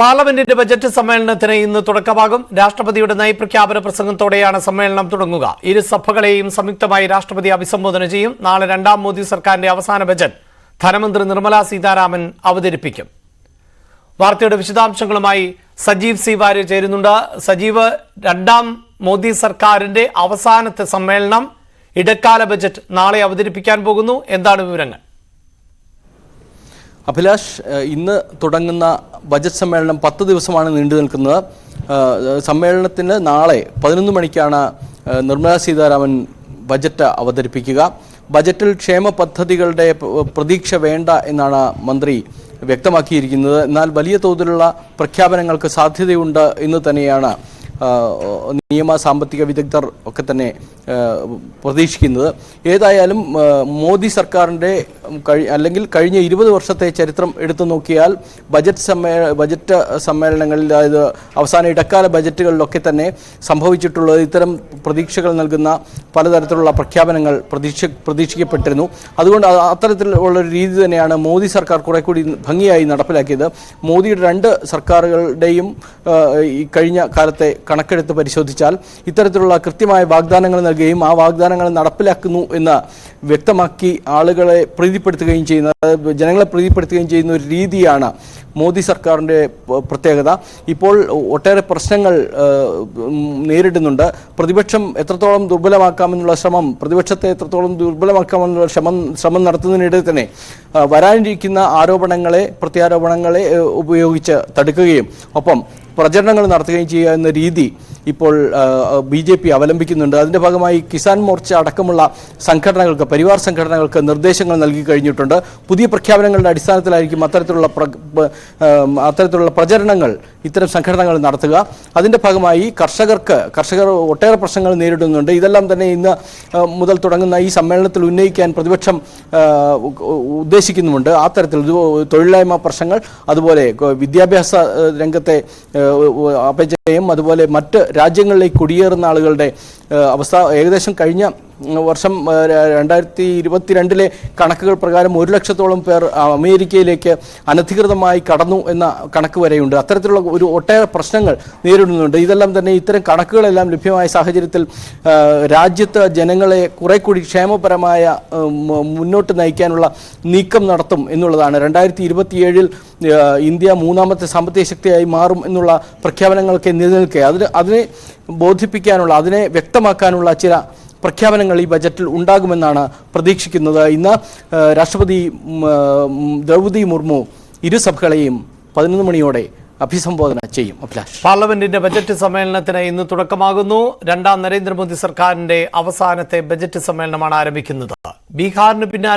പാർലമെന്റിന്റെ ബജറ്റ് സമ്മേളനത്തിന് ഇന്ന് തുടക്കമാകും. രാഷ്ട്രപതിയുടെ നയപ്രഖ്യാപന പ്രസംഗത്തോടെയാണ് സമ്മേളനം തുടങ്ങുക. ഇരു സഭകളെയും സംയുക്തമായി രാഷ്ട്രപതി അഭിസംബോധന ചെയ്യും. നാളെ രണ്ടാം മോദി സർക്കാരിന്റെ അവസാന ബജറ്റ് ധനമന്ത്രി നിർമ്മല സീതാരാമൻ അവതരിപ്പിക്കും. വാർത്തയുടെ വിശദാംശങ്ങളുമായി സജീവ് സി വാര്യർ ചേരുന്നുണ്ട്. സജീവ്, രണ്ടാം മോദി സർക്കാരിന്റെ അവസാനത്തെ സമ്മേളനം, ഇടക്കാല ബജറ്റ് നാളെ അവതരിപ്പിക്കാൻ പോകുന്നു. എന്താണ് വിവരങ്ങൾ? അഭിലാഷ്, ഇന്ന് തുടങ്ങുന്ന ബജറ്റ് സമ്മേളനം 10 ദിവസമാണ് നീണ്ടു നിൽക്കുന്നത്. സമ്മേളനത്തിന് നാളെ 11 മണിക്കാണ് നിർമ്മല സീതാരാമൻ ബജറ്റ് അവതരിപ്പിക്കുക. ബജറ്റിൽ ക്ഷേമ പദ്ധതികളുടെ പ്രതീക്ഷ വേണ്ട എന്നാണ് മന്ത്രി വ്യക്തമാക്കിയിരിക്കുന്നത്. എന്നാൽ വലിയ തോതിലുള്ള പ്രഖ്യാപനങ്ങൾക്ക് സാധ്യതയുണ്ട് എന്ന് തന്നെയാണ് നിയമ സാമ്പത്തിക വിദഗ്ധർ ഒക്കെ തന്നെ പ്രതീക്ഷിക്കുന്നത്. ഏതായാലും മോദി സർക്കാരിൻ്റെ അല്ലെങ്കിൽ കഴിഞ്ഞ 20 വർഷത്തെ ചരിത്രം എടുത്തു നോക്കിയാൽ ബജറ്റ് സമ്മേളനങ്ങളിൽ, അതായത് അവസാന ഇടക്കാല ബജറ്റുകളിലൊക്കെ തന്നെ സംഭവിച്ചിട്ടുള്ളത് ഇത്തരം പ്രതീക്ഷകൾ നൽകുന്ന പലതരത്തിലുള്ള പ്രഖ്യാപനങ്ങൾ പ്രതീക്ഷിക്കപ്പെട്ടിരുന്നു. അതുകൊണ്ട് അത്തരത്തിലുള്ളൊരു രീതി തന്നെയാണ് മോദി സർക്കാർ കുറെ കൂടി ഭംഗിയായി നടപ്പിലാക്കിയത്. മോദിയുടെ 2 സർക്കാരുകളുടെയും ഈ കഴിഞ്ഞ കാലത്തെ കണക്കെടുത്ത് പരിശോധിച്ചാൽ ഇത്തരത്തിലുള്ള കൃത്യമായ വാഗ്ദാനങ്ങൾ നൽകുകയും ആ വാഗ്ദാനങ്ങൾ നടപ്പിലാക്കുന്നു എന്ന് വ്യക്തമാക്കി ആളുകളെ പ്രീതിപ്പെടുത്തുകയും ചെയ്യുന്ന, ജനങ്ങളെ പ്രീതിപ്പെടുത്തുകയും ചെയ്യുന്ന ഒരു രീതിയാണ് മോദി സർക്കാരിൻ്റെ പ്രത്യേകത. ഇപ്പോൾ ഒട്ടേറെ പ്രശ്നങ്ങൾ നേരിടുന്നുണ്ട്. പ്രതിപക്ഷം എത്രത്തോളം ദുർബലമാക്കാമെന്നുള്ള പ്രതിപക്ഷത്തെ എത്രത്തോളം ദുർബലമാക്കാമെന്നുള്ള ശ്രമം നടത്തുന്നതിനിടെ തന്നെ വരാനിരിക്കുന്ന പ്രത്യാരോപണങ്ങളെ ഉപയോഗിച്ച് തടുക്കുകയും ഒപ്പം പ്രചരണങ്ങൾ നടത്തുകയും ചെയ്യുക എന്ന രീതി ഇപ്പോൾ BJP അവലംബിക്കുന്നുണ്ട്. അതിൻ്റെ ഭാഗമായി കിസാൻ മോർച്ച അടക്കമുള്ള സംഘടനകൾക്ക്, പരിവാർ സംഘടനകൾക്ക് നിർദ്ദേശങ്ങൾ നൽകി കഴിഞ്ഞിട്ടുണ്ട്. പുതിയ പ്രഖ്യാപനങ്ങളുടെ അടിസ്ഥാനത്തിലായിരിക്കും അത്തരത്തിലുള്ള പ്രചരണങ്ങൾ ഇത്തരം സംഘടനകൾ നടത്തുക. അതിൻ്റെ ഭാഗമായി കർഷകർ ഒട്ടേറെ പ്രശ്നങ്ങൾ നേരിടുന്നുണ്ട്. ഇതെല്ലാം തന്നെ ഇന്ന് മുതൽ തുടങ്ങുന്ന ഈ സമ്മേളനത്തിൽ ഉന്നയിക്കാൻ പ്രതിപക്ഷം ഉദ്ദേശിക്കുന്നുമുണ്ട്. ആ തരത്തിൽ തൊഴിലില്ലായ്മ പ്രശ്നങ്ങൾ, അതുപോലെ വിദ്യാഭ്യാസ രംഗത്തെ അപജയം, അതുപോലെ മറ്റ് രാജ്യങ്ങളിലേക്ക് കുടിയേറുന്ന ആളുകളുടെ അവസ്ഥ. ഏകദേശം കഴിഞ്ഞ വർഷം 2022 കണക്കുകൾ പ്രകാരം 1 ലക്ഷത്തോളം പേർ അമേരിക്കയിലേക്ക് അനധികൃതമായി കടന്നു എന്ന കണക്ക് വരെയുണ്ട്. അത്തരത്തിലുള്ള ഒട്ടേറെ പ്രശ്നങ്ങൾ നേരിടുന്നുണ്ട്. ഇതെല്ലാം തന്നെ ഇത്തരം കണക്കുകളെല്ലാം ലഭ്യമായ സാഹചര്യത്തിൽ രാജ്യത്ത് ജനങ്ങളെ കുറെ കൂടി ക്ഷേമപരമായ മുന്നോട്ട് നയിക്കാനുള്ള നീക്കം നടത്തും എന്നുള്ളതാണ്. 2027 ഇന്ത്യ 3ാമത്തെ സാമ്പത്തിക ശക്തിയായി മാറും എന്നുള്ള പ്രഖ്യാപനങ്ങളൊക്കെ നിലനിൽക്കെ അതിനെ ബോധിപ്പിക്കാനുള്ള, അതിനെ വ്യക്തമാക്കാനുള്ള ചില പ്രഖ്യാപനങ്ങൾ ഈ ബജറ്റിൽ ഉണ്ടാകുമെന്നാണ് പ്രതീക്ഷിക്കുന്നത്. ഇന്ന് രാഷ്ട്രപതി ദ്രൗപദി മുർമു ഇരുസഭകളെയും 11 മണിയോടെ അഭിസംബോധന ചെയ്യും. അഭിലാഷ്, പാർലമെന്റിന്റെ ബജറ്റ് സമ്മേളനത്തിന് ഇന്ന് തുടക്കമാകുന്നു. രണ്ടാം നരേന്ദ്രമോദി സർക്കാരിന്റെ അവസാനത്തെ ബജറ്റ് സമ്മേളനമാണ് ആരംഭിക്കുന്നത്. ബീഹാറിന് പിന്നാലെ